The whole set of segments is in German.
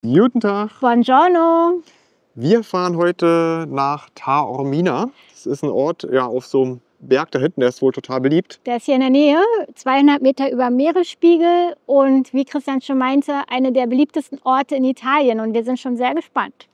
Guten Tag. Buongiorno. Wir fahren heute nach Taormina. Das ist ein Ort auf so einem Berg da hinten, der ist wohl total beliebt. Der ist hier in der Nähe, 200 Meter über Meeresspiegel und wie Christian schon meinte, einer der beliebtesten Orte in Italien und wir sind schon sehr gespannt.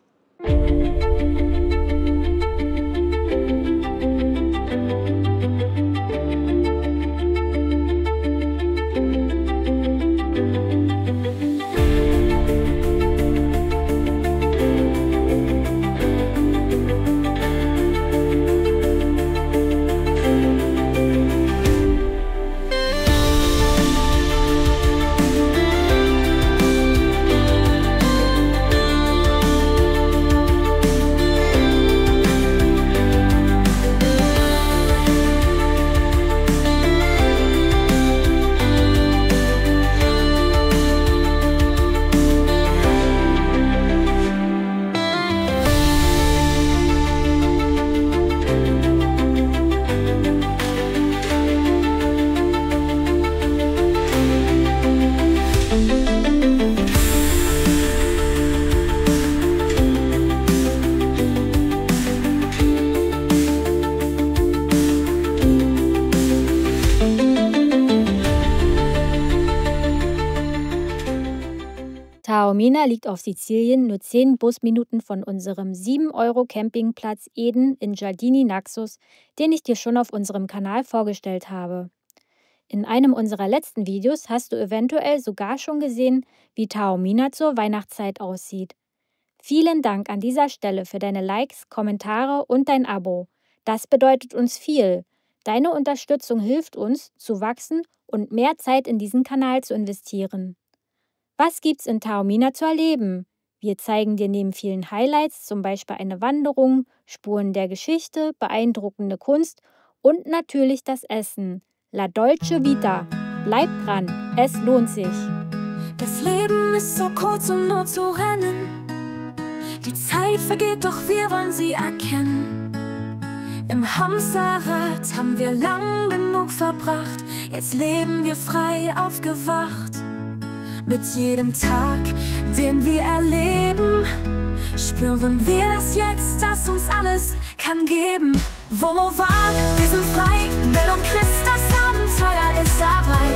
Taormina liegt auf Sizilien nur 10 Busminuten von unserem 7-Euro-Campingplatz Eden in Giardini Naxos, den ich dir schon auf unserem Kanal vorgestellt habe. In einem unserer letzten Videos hast du eventuell sogar schon gesehen, wie Taormina zur Weihnachtszeit aussieht. Vielen Dank an dieser Stelle für deine Likes, Kommentare und dein Abo. Das bedeutet uns viel. Deine Unterstützung hilft uns, zu wachsen und mehr Zeit in diesen Kanal zu investieren. Was gibt's in Taormina zu erleben? Wir zeigen dir neben vielen Highlights zum Beispiel eine Wanderung, Spuren der Geschichte, beeindruckende Kunst und natürlich das Essen. La Dolce Vita. Bleib dran, es lohnt sich. Das Leben ist so kurz, um nur zu rennen. Die Zeit vergeht, doch wir wollen sie erkennen. Im Hamsterrad haben wir lang genug verbracht. Jetzt leben wir frei aufgewacht. Mit jedem Tag, den wir erleben, spüren wir es jetzt, dass uns alles kann geben. Wo war, wir sind frei, Mel und Chris, das Abenteuer ist dabei.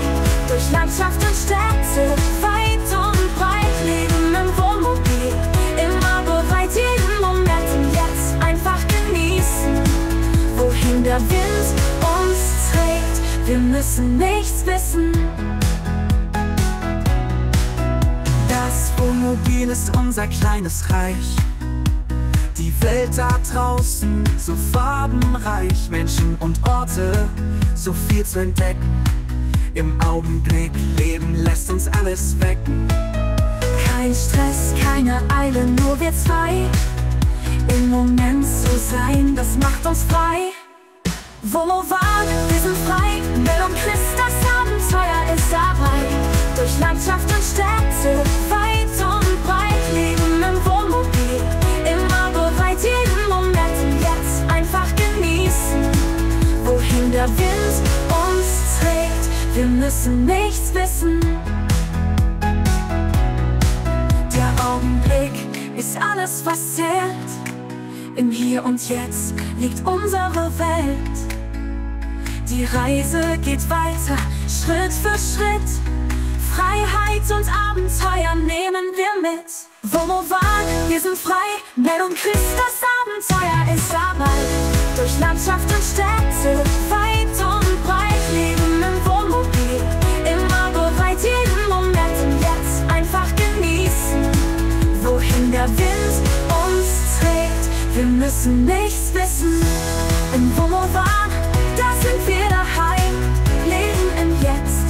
Durch Landschaft und Städte, weit und breit, leben im Wohnmobil, immer bereit, jeden Moment und jetzt einfach genießen. Wohin der Wind uns trägt, wir müssen nichts wissen. Das Wohnmobil ist unser kleines Reich. Die Welt da draußen, so farbenreich. Menschen und Orte, so viel zu entdecken. Im Augenblick leben lässt uns alles wecken. Kein Stress, keine Eile, nur wir zwei. Im Moment zu sein, das macht uns frei. Wo war, wir sind frei, Mel und Chris, das Abenteuer ist dabei. Durch Landschaft und Städte, weit und breit, leben im Wohnmobil, immer bereit, jeden Moment und jetzt einfach genießen. Wohin der Wind uns trägt, wir müssen nichts wissen. Der Augenblick ist alles, was zählt. Im Hier und Jetzt liegt unsere Welt. Die Reise geht weiter, Schritt für Schritt. Freiheit und Abenteuer nehmen wir mit. Wo war, wir sind frei, Mel und Chris, das Abenteuer ist dabei. Durch Landschaft und Städte, weit und breit, leben im Wohnmobil, immer bereit, jeden Moment und jetzt einfach genießen. Wohin der Wind uns trägt, wir müssen nichts wissen. Im Wohnmobil, da sind wir daheim, leben im Jetzt,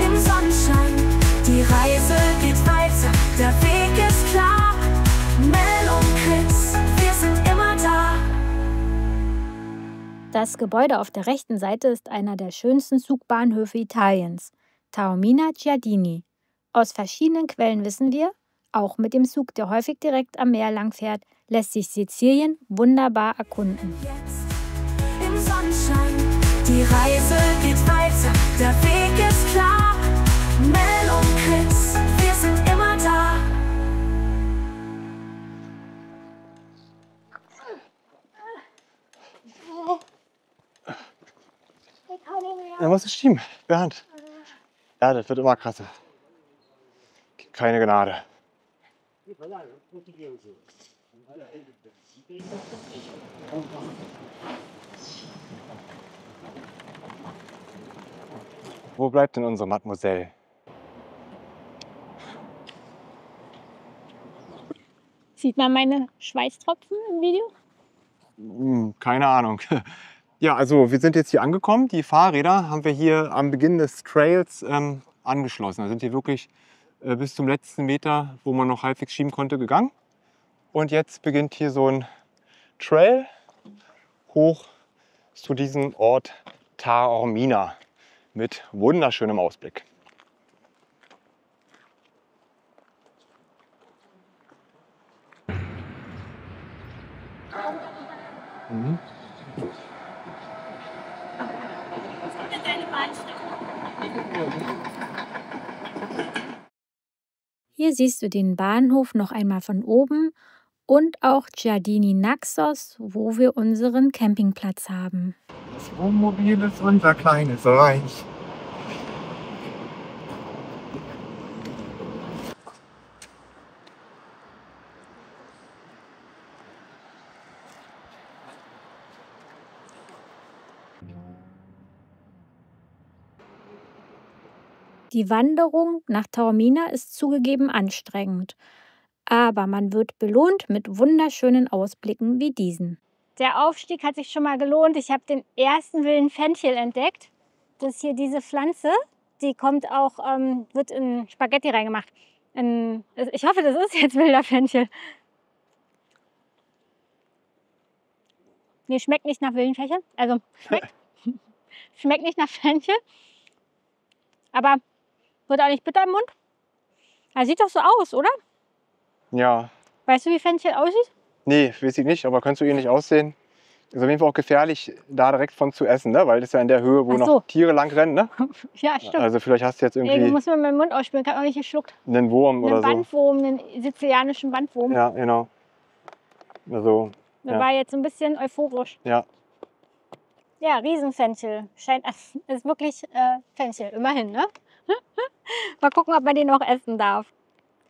im Sonnenschein. Die Reise geht weiter, der Weg ist klar. Mel und Chris, wir sind immer da. Das Gebäude auf der rechten Seite ist einer der schönsten Zugbahnhöfe Italiens, Taormina Giardini. Aus verschiedenen Quellen wissen wir, auch mit dem Zug, der häufig direkt am Meer langfährt, lässt sich Sizilien wunderbar erkunden. Jetzt im Sonnenschein, die Reise geht weiter, der Weg ist klar. Mel und Chris, wir sind immer da. Er muss es schieben, per Hand. Ja, das wird immer krasser. Keine Gnade. Wo bleibt denn unsere Mademoiselle? Sieht man meine Schweißtropfen im Video? Keine Ahnung. Ja, also wir sind jetzt hier angekommen. Die Fahrräder haben wir hier am Beginn des Trails angeschlossen. Da sind wir wirklich bis zum letzten Meter, wo man noch halbwegs schieben konnte, gegangen. Und jetzt beginnt hier so ein Trail hoch zu diesem Ort Taormina mit wunderschönem Ausblick. Hier siehst du den Bahnhof noch einmal von oben und auch Giardini Naxos, wo wir unseren Campingplatz haben. Das Wohnmobil ist unser kleines Reich. Die Wanderung nach Taormina ist zugegeben anstrengend, aber man wird belohnt mit wunderschönen Ausblicken wie diesen. Der Aufstieg hat sich schon mal gelohnt. Ich habe den ersten wilden Fenchel entdeckt. Das ist hier diese Pflanze, die kommt auch, wird in Spaghetti reingemacht. Ich hoffe, das ist jetzt wilder Fenchel. Nee, schmeckt nicht nach wilden Fenchel. Also schmeckt nicht nach Fenchel, aber wird auch nicht bitter im Mund. Das sieht doch so aus, oder? Ja. Weißt du, wie Fenchel aussieht? Nee, weiß ich nicht, aber kannst du ähnlich aussehen. Ist auf jeden Fall auch gefährlich, da direkt von zu essen, ne? Weil das ist ja in der Höhe, wo noch Tiere lang rennen. Ne? Ja, stimmt. Also vielleicht hast du jetzt irgendwie. Nee, du musst mir meinen Mund ausspülen, ich habe auch nicht geschluckt. Einen Wurm oder so. Einen Bandwurm, einen sizilianischen Bandwurm. Ja, genau. Also, Der war jetzt ein bisschen euphorisch. Ja. Ja, Riesenfenchel. Ist wirklich Fenchel, immerhin, ne? Mal gucken, ob man den noch essen darf.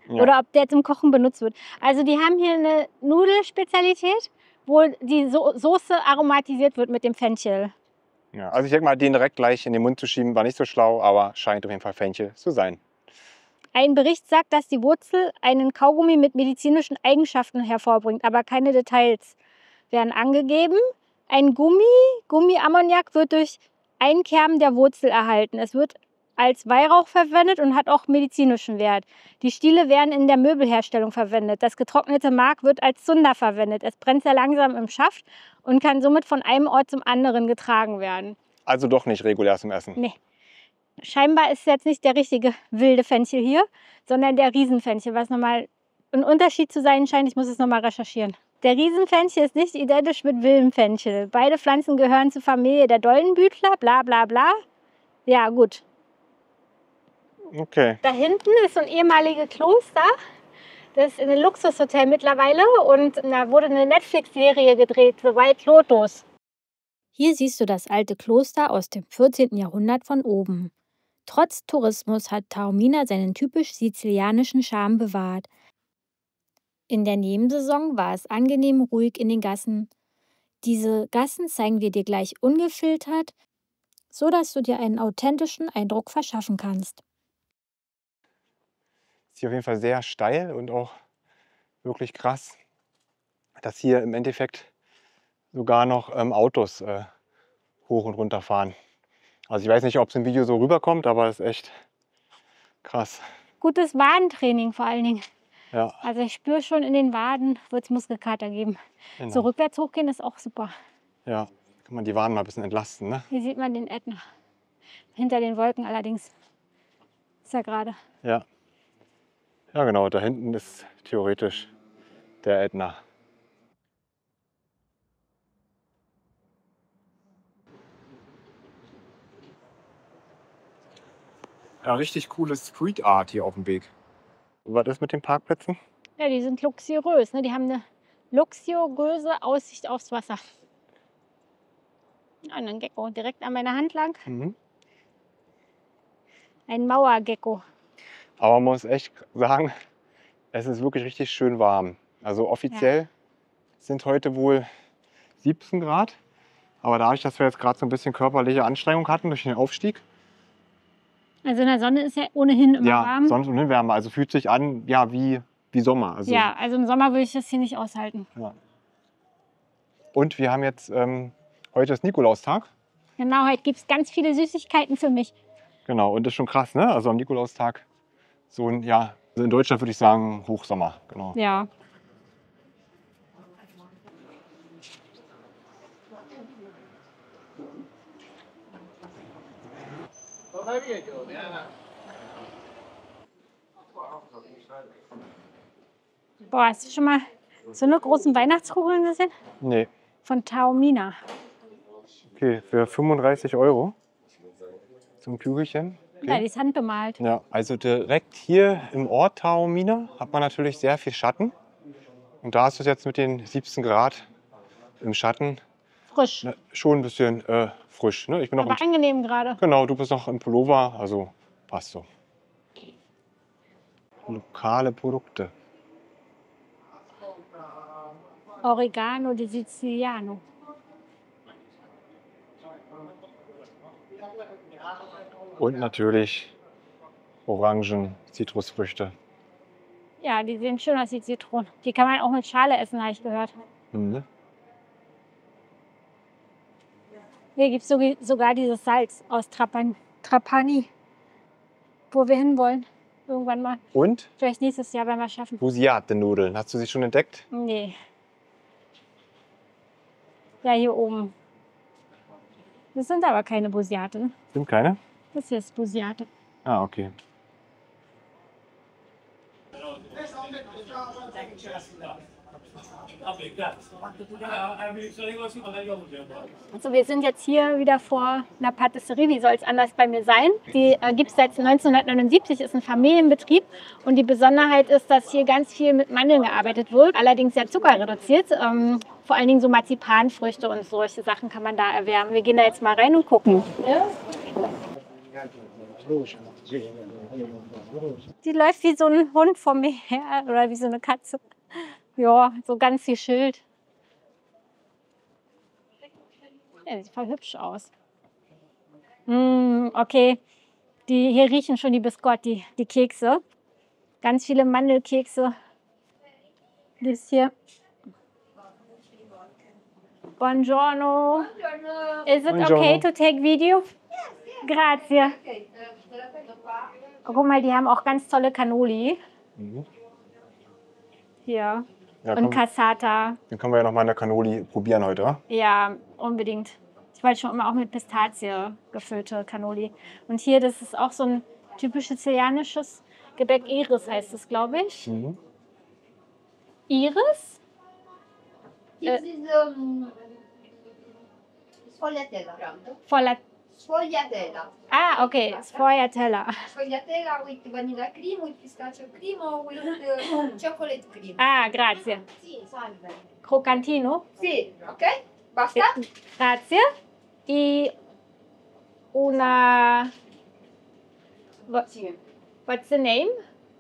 Ja. Oder ob der zum Kochen benutzt wird. Also die haben hier eine Nudelspezialität, wo die Soße aromatisiert wird mit dem Fenchel. Ja, also ich denke mal, den direkt gleich in den Mund zu schieben, war nicht so schlau, aber scheint auf jeden Fall Fenchel zu sein. Ein Bericht sagt, dass die Wurzel einen Kaugummi mit medizinischen Eigenschaften hervorbringt, aber keine Details werden angegeben. Ein Gummiammoniak wird durch Einkerben der Wurzel erhalten. Es wird als Weihrauch verwendet und hat auch medizinischen Wert. Die Stiele werden in der Möbelherstellung verwendet. Das getrocknete Mark wird als Zunder verwendet. Es brennt sehr langsam im Schaft und kann somit von einem Ort zum anderen getragen werden. Also doch nicht regulär zum Essen? Nee. Scheinbar ist jetzt nicht der richtige wilde Fenchel hier, sondern der Riesenfenchel, was nochmal ein Unterschied zu sein scheint. Ich muss es nochmal recherchieren. Der Riesenfenchel ist nicht identisch mit wildem Fenchel. Beide Pflanzen gehören zur Familie der Doldenblütler, bla bla bla. Ja, gut. Okay. Da hinten ist so ein ehemaliges Kloster. Das ist ein Luxushotel mittlerweile und da wurde eine Netflix-Serie gedreht, The White Lotus. Hier siehst du das alte Kloster aus dem 14. Jahrhundert von oben. Trotz Tourismus hat Taormina seinen typisch sizilianischen Charme bewahrt. In der Nebensaison war es angenehm ruhig in den Gassen. Diese Gassen zeigen wir dir gleich ungefiltert, so dass du dir einen authentischen Eindruck verschaffen kannst. Ist hier auf jeden Fall sehr steil und auch wirklich krass, dass hier im Endeffekt sogar noch Autos hoch und runter fahren. Also ich weiß nicht, ob es im Video so rüberkommt, aber es ist echt krass. Gutes Wadentraining vor allen Dingen. Ja. Also ich spüre schon in den Waden, wird es Muskelkater geben. Genau. So rückwärts hochgehen ist auch super. Ja, kann man die Waden mal ein bisschen entlasten. Ne? Hier sieht man den Ätna. Hinter den Wolken allerdings. Ist ja gerade. Ja. Ja genau, da hinten ist theoretisch der Ätna. Ja, richtig cooles Street Art hier auf dem Weg. Was ist mit den Parkplätzen? Ja, die sind luxuriös. Ne? Die haben eine luxuriöse Aussicht aufs Wasser. Ja, und ein Gecko direkt an meiner Hand lang. Mhm. Ein Mauergecko. Aber man muss echt sagen, es ist wirklich richtig schön warm. Also offiziell sind heute wohl 17 Grad. Aber dadurch, dass wir jetzt gerade so ein bisschen körperliche Anstrengung hatten durch den Aufstieg. Also in der Sonne ist ja ohnehin immer warm. Sonne und Wärme. Also fühlt sich an wie Sommer. Also, ja, also im Sommer würde ich das hier nicht aushalten. Ja. Und wir haben jetzt heute ist Nikolaustag. Genau, heute gibt es ganz viele Süßigkeiten für mich. Genau, und das ist schon krass, ne? Also am Nikolaustag so ein, ja, also in Deutschland würde ich sagen Hochsommer. Genau. Ja. Boah, hast du schon mal so eine großen Weihnachtskugeln gesehen? Nee. Von Taormina. Okay, für 35 € zum Kügelchen. Okay. Ja, die ist handbemalt. Ja, also direkt hier im Ort Taormina hat man natürlich sehr viel Schatten. Und da ist es jetzt mit den 17 Grad im Schatten Frisch. schon ein bisschen frisch. Ne? Ich bin noch Aber angenehm gerade. Genau, du bist noch im Pullover, also passt so. Lokale Produkte. Oregano di Siciliano. Und natürlich Orangen, Zitrusfrüchte. Ja, die sehen schön aus, die Zitronen. Die kann man auch mit Schale essen, habe ich gehört. Mhm. Hier gibt es sogar dieses Salz aus Trapani, wo wir hinwollen. Irgendwann mal. Und Vielleicht nächstes Jahr, wenn wir es schaffen. Busiate-Nudeln. Hast du sie schon entdeckt? Nee. Ja, hier oben. Das sind aber keine Busiate. Sind keine? Das hier ist Busiate. Ah, okay. Also wir sind jetzt hier wieder vor einer Patisserie. Wie soll es anders bei mir sein? Die gibt es seit 1979, ist ein Familienbetrieb. Und die Besonderheit ist, dass hier ganz viel mit Mandeln gearbeitet wird. Allerdings sehr zuckerreduziert. Vor allen Dingen so Marzipanfrüchte und solche Sachen kann man da erwärmen. Wir gehen da jetzt mal rein und gucken. Die läuft wie so ein Hund vor mir her oder wie so eine Katze. Ja, so ganz viel Schild. Ja, sieht voll hübsch aus. Okay, hier riechen schon die Biscotti, die Kekse. Ganz viele Mandelkekse. Das hier. Buongiorno. Is it okay to take video? Grazie. Guck mal, die haben auch ganz tolle Cannoli. Mhm. Hier. Ja, Und Cassata. Den können wir ja noch mal in der Cannoli probieren heute, oder? Ja, unbedingt. Ich wollte schon immer auch mit Pistazie gefüllte Cannoli. Und hier, das ist auch so ein typisch sizilianisches Gebäck. Iris heißt es, glaube ich. Mhm. Iris? This is sfogliatella. Sfogliatella. Ah, okay. Sfogliatella. Sfogliatella with vanilla cream, with pistachio cream or with chocolate cream. Ah, grazie. Sì, salve. Croccantino. Sì, ok? Basta? Grazie. E una... Sì. What's the name?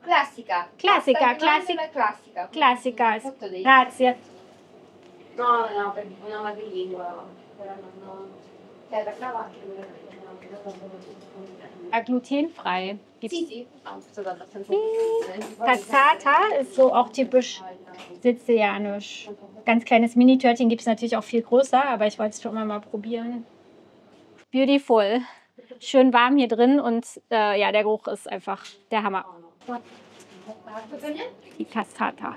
Classica. Classica, Pasta di mandorla classica. Classica. Tutto dei- Grazie. No, no, per una madrelingua. Però non... Cioè, la cravatta. Glutenfrei. Gibt's Sì, sì. Ah, sono abbastanza... Cassata ist so auch typisch sizilianisch. Ganz kleines Mini-Törtchen gibt es natürlich auch viel größer, aber ich wollte es schon mal probieren. Beautiful. Schön warm hier drin und ja, der Geruch ist einfach der Hammer. Die Cassata.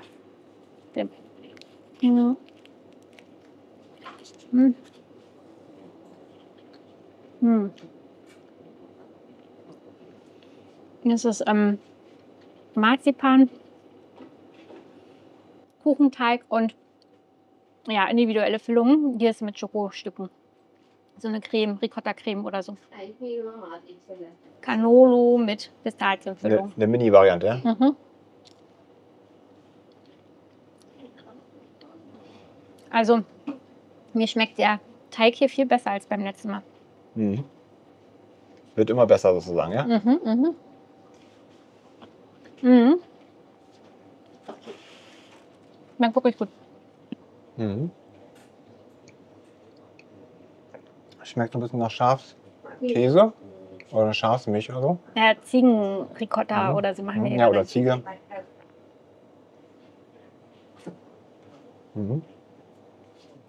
Mhm. Mhm. Mhm. Das ist Marzipan, Kuchenteig und ja, individuelle Füllungen. Hier ist mit Schokostücken. So eine Creme, Ricotta-Creme oder so. Cannolo mit Pistazienfüllung. Eine Mini-Variante, ja? Mhm. Also, mir schmeckt der Teig hier viel besser als beim letzten Mal. Mhm. Wird immer besser sozusagen, ja? Mhm, mhm. Mhm. Schmeckt wirklich gut. Mhm. Schmeckt so ein bisschen nach Schafskäse oder Schafsmilch oder so. Ja, Ziegenricotta Mhm. oder so machen wir hier Ja, da oder rein. Ziege. Mhm.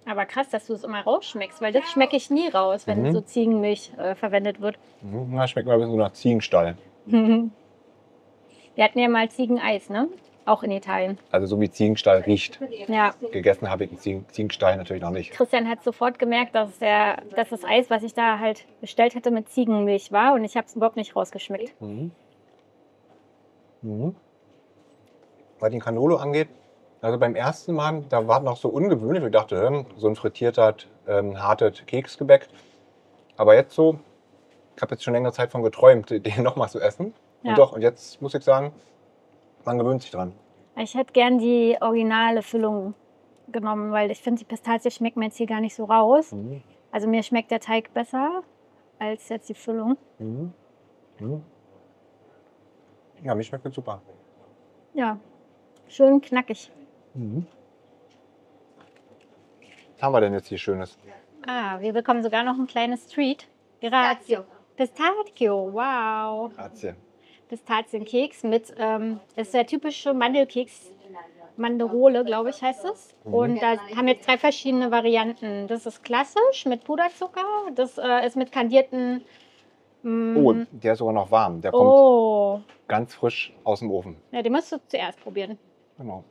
Aber krass, dass du es immer rausschmeckst, weil das schmecke ich nie raus, wenn Mhm. so Ziegenmilch verwendet wird. Mhm. Na, schmeckt mal ein bisschen so nach Ziegenstall. Wir hatten ja mal Ziegeneis, ne? Auch in Italien. Also so wie Ziegenstall riecht. Ja, Gegessen habe ich einen Ziegenstall natürlich noch nicht. Christian hat sofort gemerkt, dass das Eis, was ich da halt bestellt hatte, mit Ziegenmilch war und ich habe es überhaupt nicht rausgeschmeckt. Mhm. Mhm. Was den Cannolo angeht, also beim ersten Mal, da war es noch so ungewöhnlich. Ich dachte, so ein frittierter, hartes Keksgebäck. Aber jetzt so, ich habe jetzt schon längere Zeit von geträumt, den nochmal zu essen. Ja. Und doch, und jetzt muss ich sagen, man gewöhnt sich dran. Ich hätte gern die originale Füllung genommen, weil ich finde, die Pistazie schmeckt mir jetzt hier gar nicht so raus. Mhm. Also mir schmeckt der Teig besser als jetzt die Füllung. Mhm. Mhm. Ja, mir schmeckt das super. Ja, schön knackig. Mhm. Was haben wir denn jetzt hier Schönes? Ah, wir bekommen sogar noch ein kleines Treat. Grazie. Pistachio, wow. Grazie. Pistazienkeks mit, das ist der typische Mandelkeks, Manderole, glaube ich, heißt es. Und da haben wir jetzt 3 verschiedene Varianten. Das ist klassisch mit Puderzucker, das ist mit kandierten... Oh, der ist sogar noch warm. Der kommt Oh, ganz frisch aus dem Ofen. ja, den musst du zuerst probieren. Genau.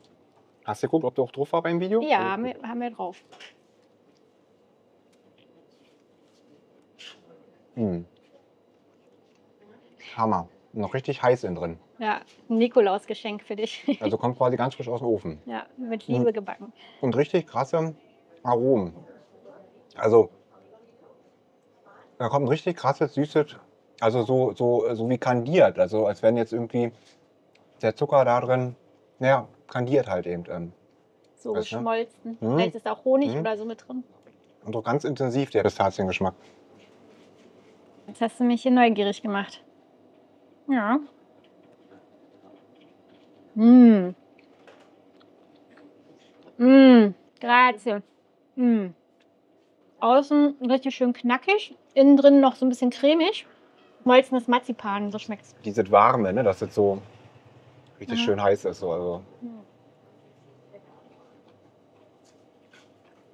Hast du geguckt, ob du auch drauf war beim Video? Ja, haben wir drauf. Mhm. Hammer. Noch richtig heiß innen drin. Ja, ein Nikolausgeschenk für dich. Also kommt quasi ganz frisch aus dem Ofen. Ja, mit Liebe gebacken. Und richtig krasse Aromen. Also da kommt ein richtig krasses, süßes, also so wie kandiert. Also als wenn jetzt irgendwie der Zucker da drin, naja, kandiert halt eben. So Weißt du? geschmolzen. Mhm. Vielleicht ist auch Honig Mhm. oder so mit drin. Und so ganz intensiv der Pistaziengeschmack. Jetzt hast du mich hier neugierig gemacht. Ja. Mmh. Mmh. Grazie. Mmh. Außen richtig schön knackig, innen drin noch so ein bisschen cremig. Molzenes Marzipan, so schmeckt's. Dieses Warme, ne, dass es so richtig Ja. schön heiß ist. So, also.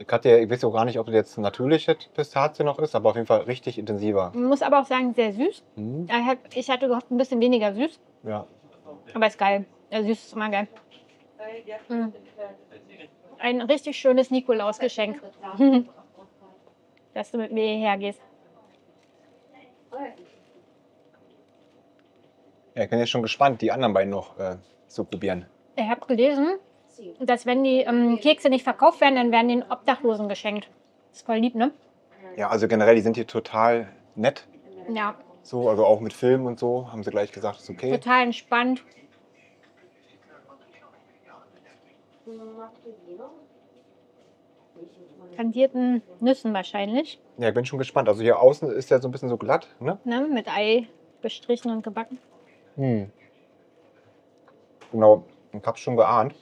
Ich weiß auch gar nicht, ob das jetzt natürliche Pistazie noch ist, aber auf jeden Fall richtig intensiver. Man muss aber auch sagen, sehr süß. Mhm. Ich hatte gehofft, ein bisschen weniger süß, Ja. aber ist geil. Ja, süß ist immer geil. Mm. Ein richtig schönes Nikolausgeschenk, dass du mit mir hierher gehst. Ja, ich bin jetzt schon gespannt, die anderen beiden noch zu probieren. Ich habe gelesen, dass wenn die Kekse nicht verkauft werden, dann werden den Obdachlosen geschenkt. Ist voll lieb, ne? Ja, also generell, die sind hier total nett. Ja, So, also auch mit Film und so, haben sie gleich gesagt, ist okay. total entspannt. Kandierten Nüssen wahrscheinlich, Ja, ich bin schon gespannt. Also hier außen ist ja so ein bisschen so glatt, ne? ne? Mit Ei bestrichen und gebacken. Genau, ich hab's schon geahnt.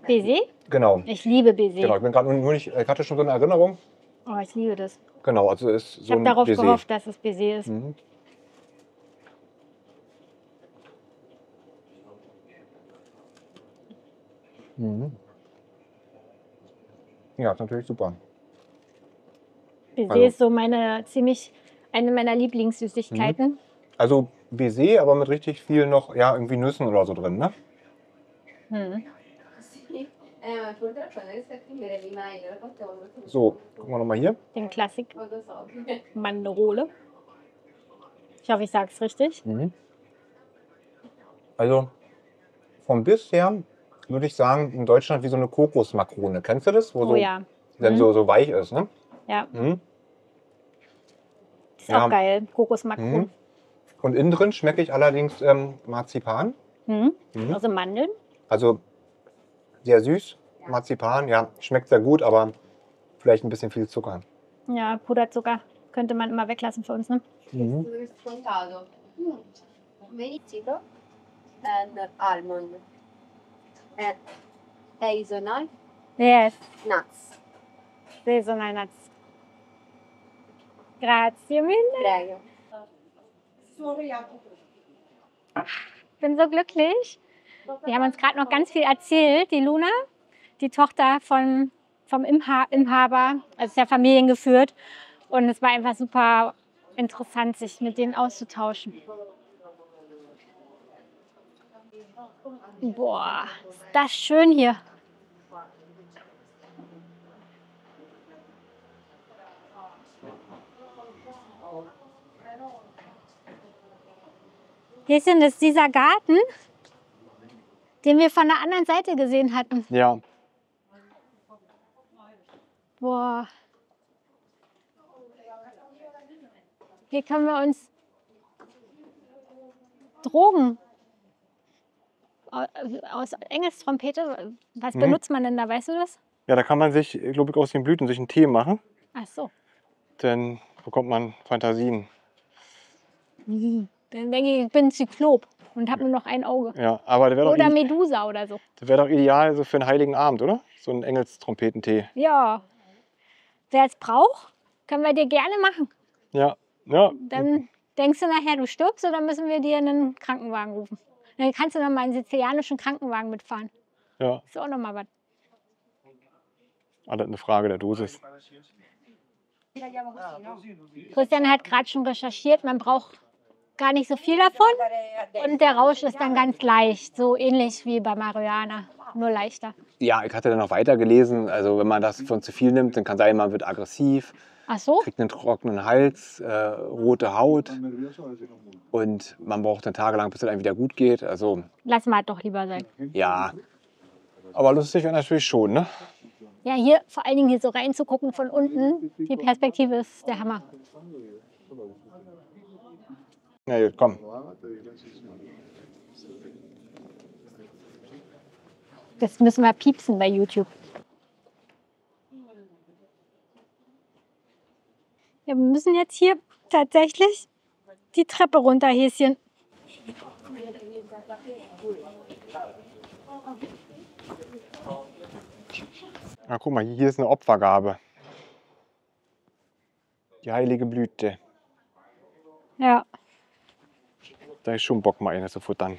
Baiser? Genau. Ich liebe Baiser. Genau, ich bin gerade nur nicht, ich hatte schon so eine Erinnerung. Oh, ich liebe das. Genau, also ist Ich so habe ein darauf Baiser. gehofft, dass es Baiser ist. Mhm. Mhm. Ja, ist natürlich super. Baiser Also- ist so eine meiner Lieblingssüßigkeiten. Also Baiser, aber mit richtig viel noch, ja, irgendwie Nüssen oder so drin, ne? Hm. So, gucken wir nochmal hier. Den Klassik Manderole. Ich hoffe, ich sage es richtig. Mhm. Also vom Biss her würde ich sagen, in Deutschland wie so eine Kokosmakrone. Kennst du das? Wo Oh so, ja. dann so weich ist, ne? Ja, Mhm. ist Ja. auch geil. Kokosmakron. Mhm. Und innen drin schmecke ich allerdings Marzipan. Mhm. Mhm. Also Mandeln. Also sehr süß. Marzipan, ja, schmeckt sehr gut, aber vielleicht ein bisschen viel Zucker. Ja, Puderzucker. könnte man immer weglassen für uns, ne? Mhm. Scontato. Melizzico and almond. And hazelnut Yes, nuts. seasonal nuts. Grazie mille. Prego. Ich bin so glücklich. Wir haben uns gerade noch ganz viel erzählt. Die Luna, die Tochter vom Inhaber, also ist ja familiengeführt. Und es war einfach super interessant, sich mit denen auszutauschen. Boah, ist das schön hier. Hier ist denn dieser Garten, den wir von der anderen Seite gesehen hatten. Ja, Boah. Hier können wir uns Drogen aus Engelstrompete. Was benutzt man denn da, weißt du das? ja, da kann man sich, glaube ich, aus den Blüten sich einen Tee machen. Ach so. Dann bekommt man Fantasien. Dann denke ich, ich bin ein Zyklop und habe nur noch ein Auge. Ja, aber der wäre Oder doch, Medusa oder so. doch ideal so für einen heiligen Abend, oder? So ein Engelstrompetentee. Ja. Wer es braucht, können wir dir gerne machen. Ja, ja. Dann denkst du nachher, du stirbst oder müssen wir dir einen Krankenwagen rufen? Dann kannst du noch mal einen sizilianischen Krankenwagen mitfahren. Ja, Ist auch noch mal was. alles eine Frage der Dosis. Christian hat gerade schon recherchiert, man braucht gar nicht so viel davon. Und der Rausch ist dann ganz leicht, so ähnlich wie bei Marihuana, nur leichter. Ja, ich hatte dann noch weiter gelesen, also wenn man das von zu viel nimmt, dann kann sein, man wird aggressiv, Ach so? kriegt einen trockenen Hals, rote Haut und man braucht dann tagelang, bis es einem wieder gut geht. Also Lass mal doch lieber sein. ja, aber lustig wäre natürlich schon, ne? Ja, hier vor allen Dingen hier so reinzugucken von unten, die Perspektive ist der Hammer. Na gut, komm. Das müssen wir piepsen bei YouTube. Ja, wir müssen jetzt hier tatsächlich die Treppe runter, Häschen. Ja, guck mal, hier ist eine Opfergabe. Die heilige Blüte. Ja, Da ist schon Bock, mal eine zu futtern.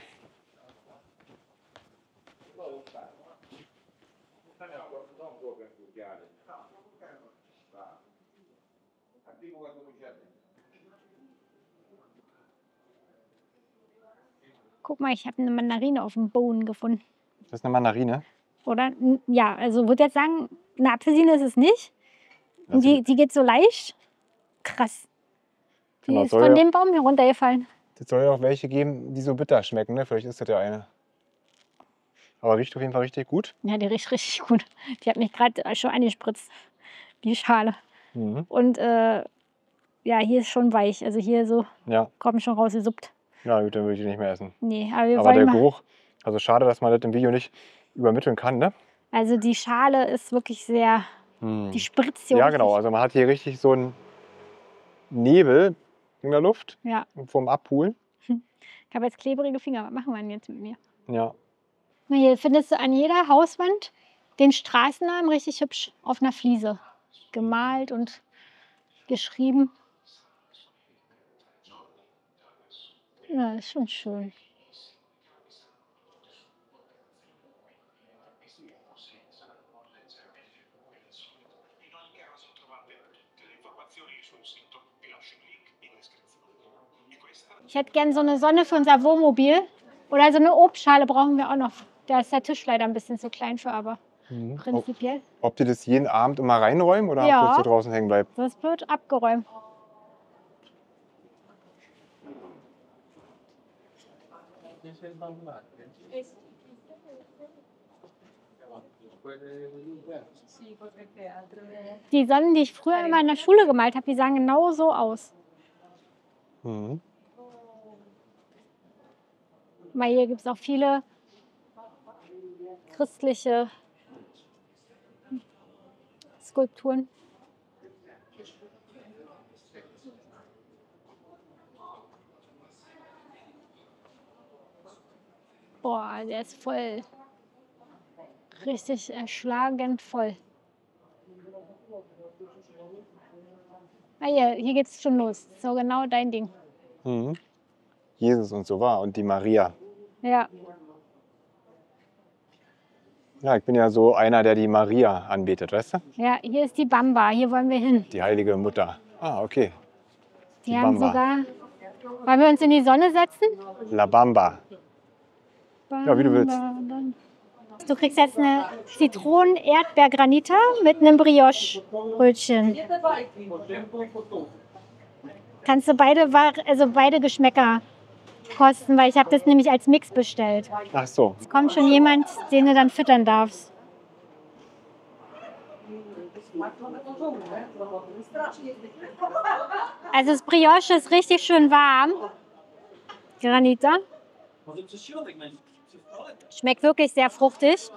guck mal, ich habe eine Mandarine auf dem Boden gefunden. Das ist eine Mandarine. Oder? Ja, also würde jetzt sagen, eine Apfelsine ist es nicht. Und Also- die geht so leicht. Krass. Die Genau, ist soll von ja- dem Baum hier runtergefallen. Es soll ja auch welche geben, die so bitter schmecken, ne? Vielleicht ist das ja eine. Aber riecht auf jeden Fall richtig gut. Ja, die riecht richtig gut. Die hat mich gerade schon angespritzt, die Schale. Mhm. Und ja, hier ist schon weich. Also hier so Ja, kommt schon rausgesuppt. ja gut, dann würde ich die nicht mehr essen. Nee, aber wir Aber der wollen mal. Geruch, also schade, dass man das im Video nicht übermitteln kann, ne? Also die Schale ist wirklich sehr, die spritzt hier Ja, richtig. genau. Also man hat hier richtig so einen Nebel in der Luft Ja, vom Abholen. ich habe jetzt klebrige Finger. Was machen wir denn jetzt mit mir? Ja. Na, hier findest du an jeder Hauswand den Straßennamen richtig hübsch auf einer Fliese gemalt und geschrieben. Ja, ist schon schön. Ich hätte gern so eine Sonne für unser Wohnmobil. Oder so eine Obstschale brauchen wir auch noch. Da ist der Tisch leider ein bisschen zu klein für, aber prinzipiell. Ob die das jeden Abend immer reinräumen oder Ja. ob das so draußen hängen bleibt? Das wird abgeräumt. Die Sonnen, die ich früher immer in der Schule gemalt habe, die sahen genau so aus. Mhm. Weil hier gibt es auch viele christliche Skulpturen. Boah, der ist voll. Richtig erschlagend voll. Ah, hier geht's schon los. So genau dein Ding. Mhm. Jesus und so war und die Maria. Ja. Ja, ich bin ja so einer, der die Maria anbetet, weißt du? Ja, hier ist die Bamba. Hier wollen wir hin. Die heilige Mutter. Ah, okay. Die haben sogar... Wollen wir uns in die Sonne setzen? La Bamba. Ja, wie du willst. Du kriegst jetzt eine Zitronen-Erdbeer-Granita mit einem Brioche-Brötchen. Kannst du beide Geschmäcker kosten, weil ich habe das nämlich als Mix bestellt. Ach so. Es kommt schon jemand, den du dann füttern darfst. Also das Brioche ist richtig schön warm. Granita. Schmeckt wirklich sehr fruchtig.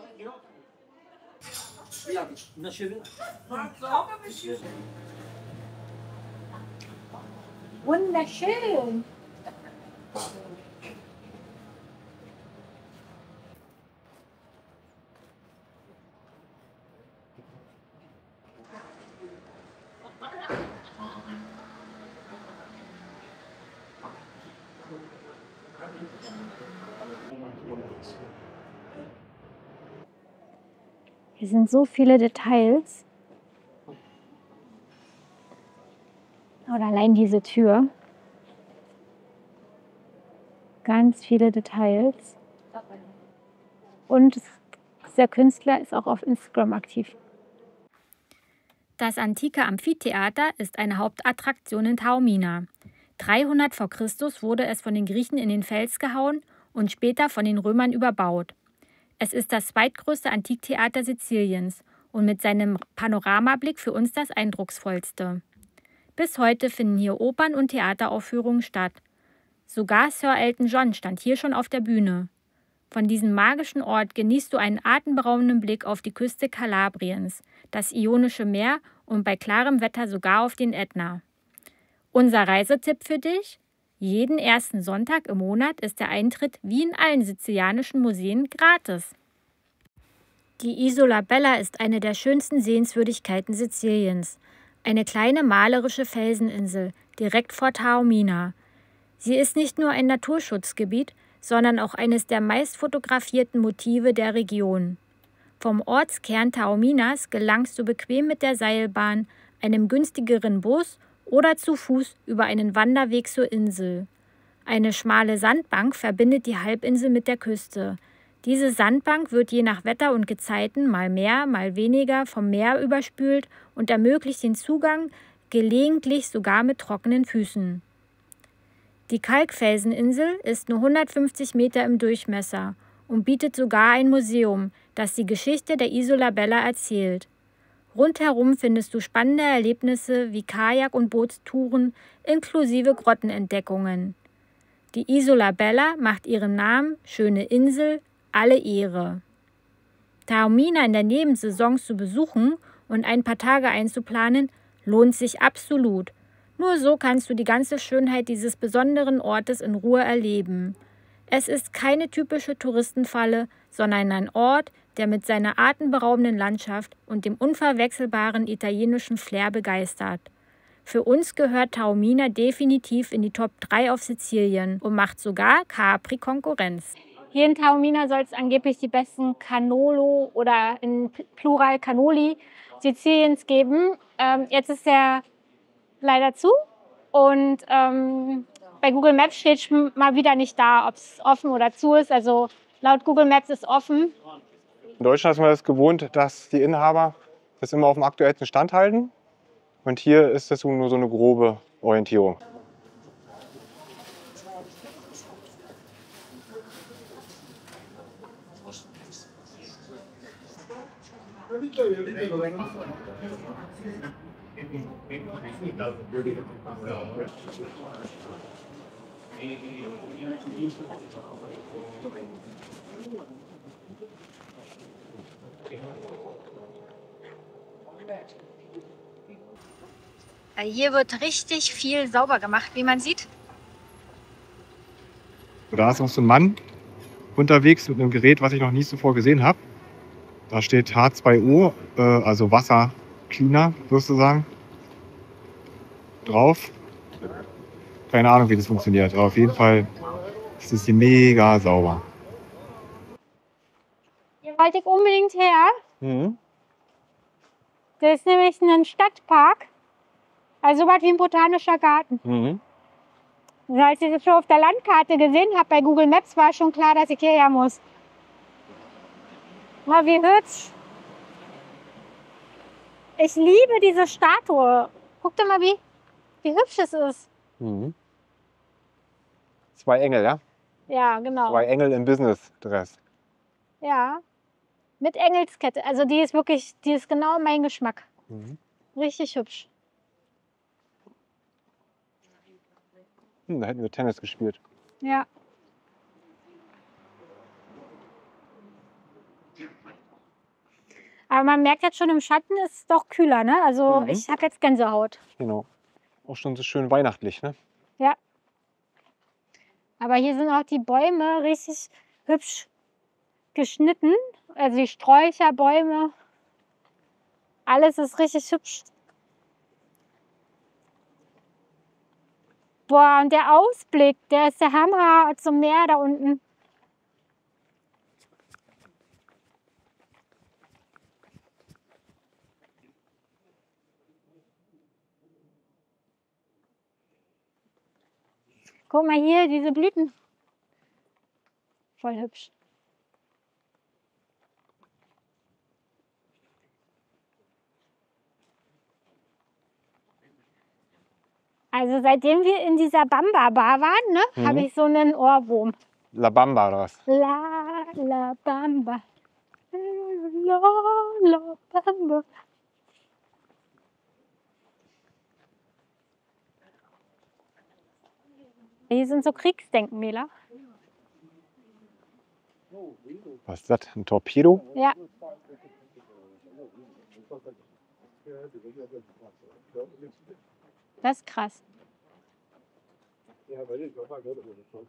Wunderschön. Hier sind so viele Details. Oder allein diese Tür. Ganz viele Details. Und der Künstler ist auch auf Instagram aktiv. Das antike Amphitheater ist eine Hauptattraktion in Taormina. 300 v. Chr. Wurde es von den Griechen in den Fels gehauen und später von den Römern überbaut. Es ist das zweitgrößte Antiktheater Siziliens und mit seinem Panoramablick für uns das eindrucksvollste. Bis heute finden hier Opern- und Theateraufführungen statt. Sogar Sir Elton John stand hier schon auf der Bühne. Von diesem magischen Ort genießt du einen atemberaubenden Blick auf die Küste Kalabriens, das Ionische Meer und bei klarem Wetter sogar auf den Ätna. Unser Reisetipp für dich? Jeden ersten Sonntag im Monat ist der Eintritt wie in allen sizilianischen Museen gratis. Die Isola Bella ist eine der schönsten Sehenswürdigkeiten Siziliens. Eine kleine malerische Felseninsel direkt vor Taormina. Sie ist nicht nur ein Naturschutzgebiet, sondern auch eines der meist fotografierten Motive der Region. Vom Ortskern Taorminas gelangst du bequem mit der Seilbahn, einem günstigeren Bus oder zu Fuß über einen Wanderweg zur Insel. Eine schmale Sandbank verbindet die Halbinsel mit der Küste. Diese Sandbank wird je nach Wetter und Gezeiten mal mehr, mal weniger vom Meer überspült und ermöglicht den Zugang, gelegentlich sogar mit trockenen Füßen. Die Kalkfelseninsel ist nur 150 Meter im Durchmesser und bietet sogar ein Museum, das die Geschichte der Isola Bella erzählt. Rundherum findest du spannende Erlebnisse wie Kajak- und Bootstouren inklusive Grottenentdeckungen. Die Isola Bella macht ihrem Namen schöne Insel alle Ehre. Taormina in der Nebensaison zu besuchen und ein paar Tage einzuplanen, lohnt sich absolut. Nur so kannst du die ganze Schönheit dieses besonderen Ortes in Ruhe erleben. Es ist keine typische Touristenfalle, sondern ein Ort, der mit seiner atemberaubenden Landschaft und dem unverwechselbaren italienischen Flair begeistert. Für uns gehört Taormina definitiv in die Top 3 auf Sizilien und macht sogar Capri Konkurrenz. Hier in Taormina soll es angeblich die besten Canolo oder in Plural Cannoli Siziliens geben. Jetzt ist der leider zu und bei Google Maps steht mal wieder nicht da, ob es offen oder zu ist. Also laut Google Maps ist offen. In Deutschland ist man das gewohnt, dass die Inhaber das immer auf dem aktuellsten Stand halten. Und hier ist das nur so eine grobe Orientierung. Hier wird richtig viel sauber gemacht, wie man sieht. Da ist noch so ein Mann, unterwegs mit einem Gerät, was ich noch nie zuvor gesehen habe. Da steht H2O, also Wassercleaner sozusagen, drauf. Keine Ahnung, wie das funktioniert, aber auf jeden Fall ist es hier mega sauber. Hier wollte ich unbedingt her. Mhm. Das ist nämlich ein Stadtpark. Also so was wie ein botanischer Garten. Mhm. Und als ich das schon auf der Landkarte gesehen habe bei Google Maps, war schon klar, dass ich hierher muss. Mal wie hübsch. Ich liebe diese Statue. Guck dir mal, wie hübsch es ist. Mhm. 2 Engel, ja? Ja, genau. 2 Engel im Business-Dress. Ja. Mit Engelskette. Also die ist genau mein Geschmack. Mhm. Richtig hübsch. Da hätten wir Tennis gespielt. Ja. Aber man merkt jetzt schon, im Schatten ist es doch kühler, ne? Also Mhm. ich habe jetzt Gänsehaut. Genau. Auch schon so schön weihnachtlich, ne? Ja. Aber hier sind auch die Bäume richtig hübsch geschnitten. Also die Sträucher, Bäume. Alles ist richtig hübsch. Boah, und der Ausblick, der ist der Hammer zum Meer da unten. Guck mal hier, diese Blüten. Voll hübsch. Also seitdem wir in dieser Bamba-Bar waren, ne, habe ich so einen Ohrwurm. La Bamba oder was? La Bamba. La Bamba. Hier sind so Kriegsdenkmäler. Was ist das? Ein Torpedo? Ja. Das ist krass.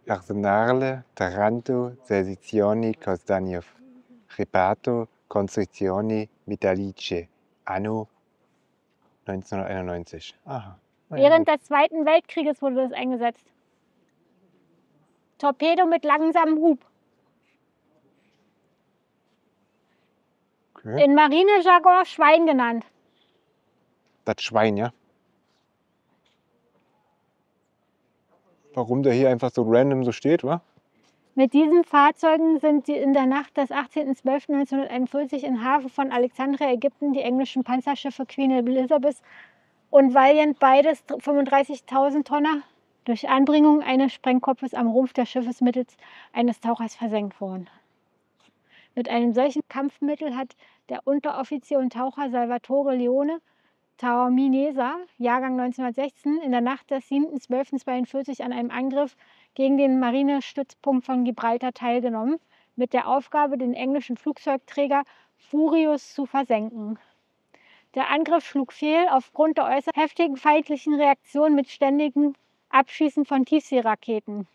Arsenale Taranto Sezioni Costanov. Reparto Costruzioni Metallice. Anno 1991. Aha. Na ja, Während gut. des Zweiten Weltkrieges wurde das eingesetzt. Torpedo mit langsamem Hub. Okay. In Marinejargon Schwein genannt. Das Schwein, ja? Warum der hier einfach so random so steht, wa? Mit diesen Fahrzeugen sind in der Nacht des 18.12.1941 im Hafen von Alexandria, Ägypten, die englischen Panzerschiffe Queen Elizabeth und Valiant, beides 35.000 Tonner, durch Anbringung eines Sprengkopfes am Rumpf des Schiffes mittels eines Tauchers versenkt worden. Mit einem solchen Kampfmittel hat der Unteroffizier und Taucher Salvatore Leone Taorminesa, Jahrgang 1916, in der Nacht des 7.12.42 an einem Angriff gegen den Marinestützpunkt von Gibraltar teilgenommen, mit der Aufgabe, den englischen Flugzeugträger Furious zu versenken. Der Angriff schlug fehl aufgrund der äußerst heftigen feindlichen Reaktion mit ständigem Abschießen von Tiefseeraketen.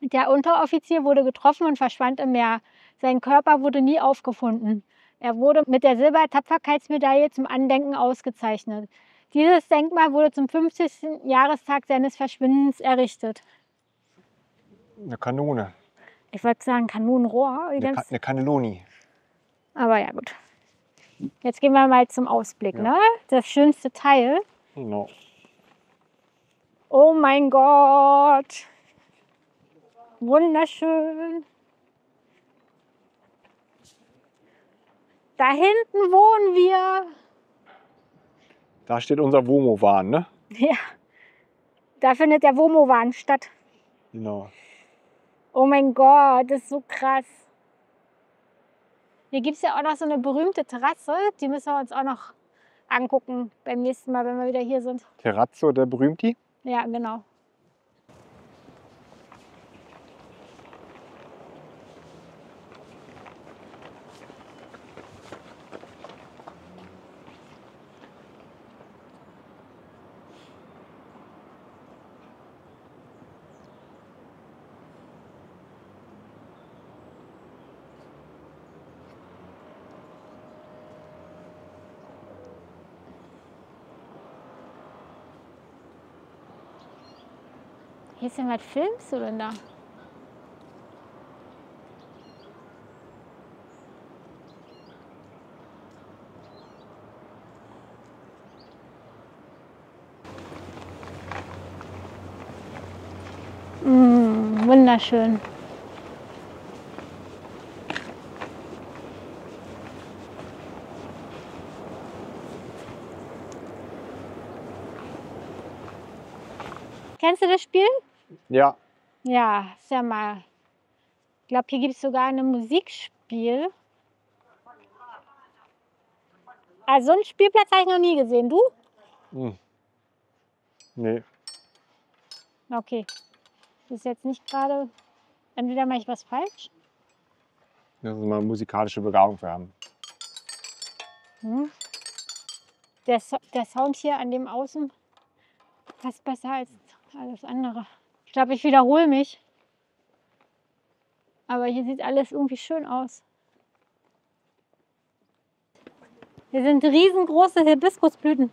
Der Unteroffizier wurde getroffen und verschwand im Meer. Sein Körper wurde nie aufgefunden. Er wurde mit der Silber-Tapferkeitsmedaille zum Andenken ausgezeichnet. Dieses Denkmal wurde zum 50. Jahrestag seines Verschwindens errichtet. Eine Kanone. Ich wollte sagen Kanonenrohr. Eine Cannelloni. Aber ja, gut. Jetzt gehen wir mal zum Ausblick. Ja. Ne? Das schönste Teil. Genau. Oh mein Gott. Wunderschön. Da hinten wohnen wir. Da steht unser Womo-Wahn, ne? Ja, da findet der Womo-Wahn statt. Genau. Oh mein Gott, das ist so krass. Hier gibt es ja auch noch so eine berühmte Terrasse. Die müssen wir uns auch noch angucken beim nächsten Mal, wenn wir wieder hier sind. Terrazzo, der Berühmti. Ja, genau. Häschen, was filmst du denn da? Wunderschön. Kennst du das Spiel? Ja. Ja, ist ja mal. Ich glaube, hier gibt es sogar ein Musikspiel. Also so einen Spielplatz habe ich noch nie gesehen. Du? Nee. Okay. Das ist jetzt nicht gerade. Entweder mache ich was falsch. Das ist mal musikalische Begabung für haben. Der Sound hier an dem Außen passt besser als alles andere. Ich glaube, ich wiederhole mich. Aber hier sieht alles irgendwie schön aus. Hier sind riesengroße Hibiskusblüten.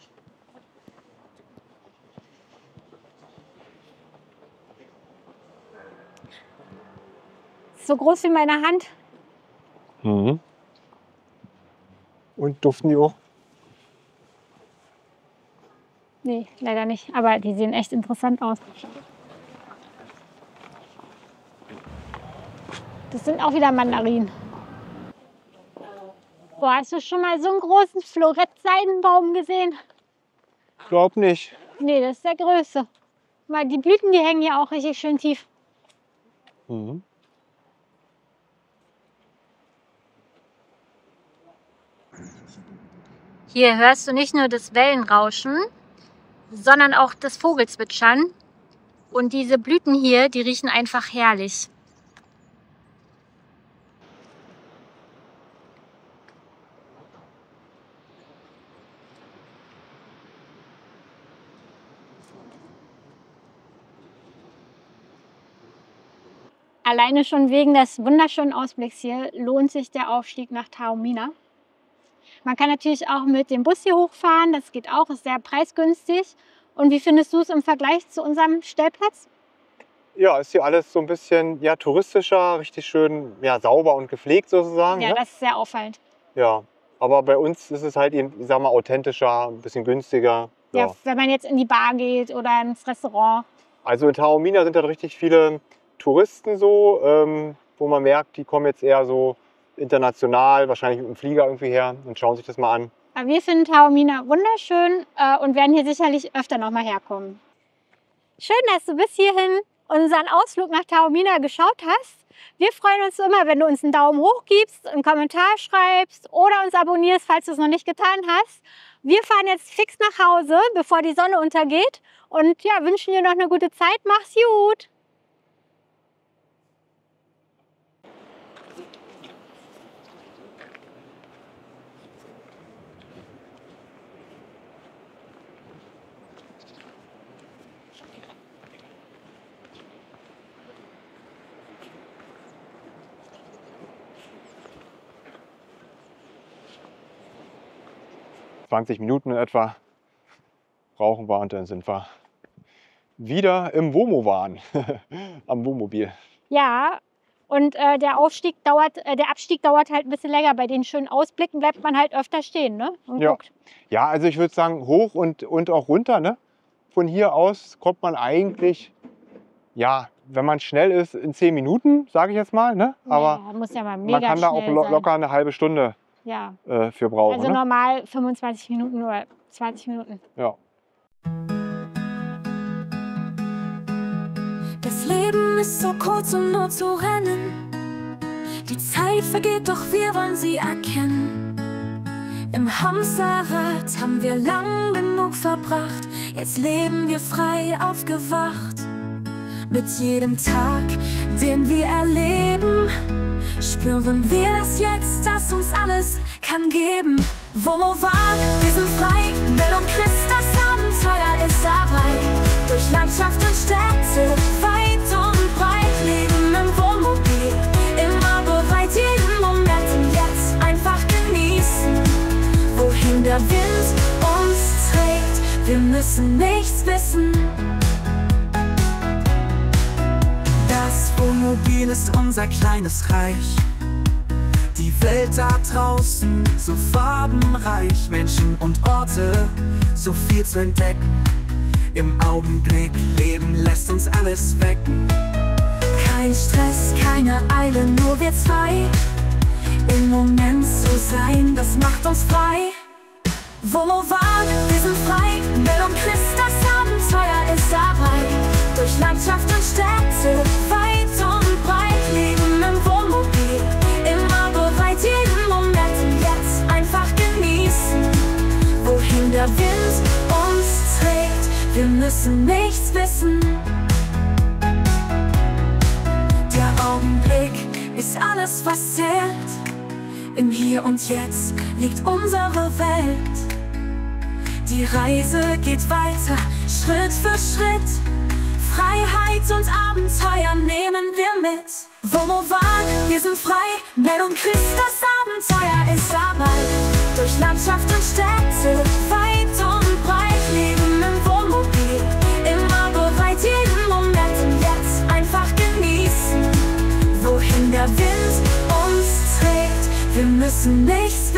So groß wie meine Hand. Mhm. Und duften die auch? Nee, leider nicht. Aber die sehen echt interessant aus. Das sind auch wieder Mandarinen. Boah, hast du schon mal so einen großen Florett-Seidenbaum gesehen? Glaub nicht. Nee, das ist der größte. Weil die Blüten, die hängen ja auch richtig schön tief. Mhm. Hier hörst du nicht nur das Wellenrauschen, sondern auch das Vogelzwitschern. Und diese Blüten hier, die riechen einfach herrlich. Alleine schon wegen des wunderschönen Ausblicks hier lohnt sich der Aufstieg nach Taormina. Man kann natürlich auch mit dem Bus hier hochfahren, das geht auch, ist sehr preisgünstig. Und wie findest du es im Vergleich zu unserem Stellplatz? Ja, ist hier alles so ein bisschen ja, touristischer, richtig schön ja, sauber und gepflegt sozusagen. Ja, ne? das ist sehr auffallend. Ja, aber bei uns ist es halt eben, ich sag mal, authentischer, ein bisschen günstiger. Ja, wenn man jetzt in die Bar geht oder ins Restaurant. Also in Taormina sind da richtig viele Touristen so, wo man merkt, die kommen jetzt eher so international, wahrscheinlich mit dem Flieger irgendwie her und schauen sich das mal an. Aber wir finden Taormina wunderschön und werden hier sicherlich öfter noch mal herkommen. Schön, dass du bis hierhin unseren Ausflug nach Taormina geschaut hast. Wir freuen uns immer, wenn du uns einen Daumen hoch gibst, einen Kommentar schreibst oder uns abonnierst, falls du es noch nicht getan hast. Wir fahren jetzt fix nach Hause, bevor die Sonne untergeht und ja, wünschen dir noch eine gute Zeit. Mach's gut! – 20 Minuten in etwa brauchen wir und dann sind wir wieder im Womowan, am Wohnmobil. Ja, und der Abstieg dauert halt ein bisschen länger. Bei den schönen Ausblicken bleibt man halt öfter stehen, ne? Und Ja. guckt. Ja, also ich würde sagen hoch und auch runter. Ne? Von hier aus kommt man eigentlich, ja, wenn man schnell ist, in 10 Minuten, sage ich jetzt mal. Ne? Aber ja, muss ja mal mega man kann da auch schnell sein. locker eine halbe Stunde Ja. für brauchen. Also ne? normal 25 Minuten oder 20 Minuten. Ja. Das Leben ist so kurz, um nur zu rennen. Die Zeit vergeht, doch wir wollen sie erkennen. Im Hamsterrad haben wir lang genug verbracht. Jetzt leben wir frei aufgewacht. Mit jedem Tag, den wir erleben, spüren wir es jetzt, dass uns alles kann geben. Womowan, wir sind frei, Mel und Chris, das Abenteuer ist dabei. Durch Landschaft und Städte, weit und breit, leben im Wohnmobil. Immer bereit, jeden Moment und jetzt einfach genießen. Wohin der Wind uns trägt, wir müssen nichts wissen. Wohnmobil ist unser kleines Reich. Die Welt da draußen, so farbenreich. Menschen und Orte, so viel zu entdecken. Im Augenblick leben lässt uns alles wecken. Kein Stress, keine Eile, nur wir zwei. Im Moment zu sein, das macht uns frei. Wohnmobil, wir sind frei. Mel und Chris, das Abenteuer ist dabei. Durch Landschaft und Städte, weit und breit. Leben im Wohnmobil, immer bereit, jeden Moment. Und jetzt einfach genießen, wohin der Wind uns trägt. Wir müssen nichts wissen. Der Augenblick ist alles, was zählt. Im Hier und Jetzt liegt unsere Welt. Die Reise geht weiter, Schritt für Schritt. Freiheit und Abenteuer nehmen wir mit. Wohnmobil, wir sind frei. Mel und Chris, das Abenteuer ist dabei. Durch Landschaft und Städte, weit und breit. Leben im Wohnmobil, immer bereit, jeden Moment. Und jetzt einfach genießen, wohin der Wind uns trägt. Wir müssen nichts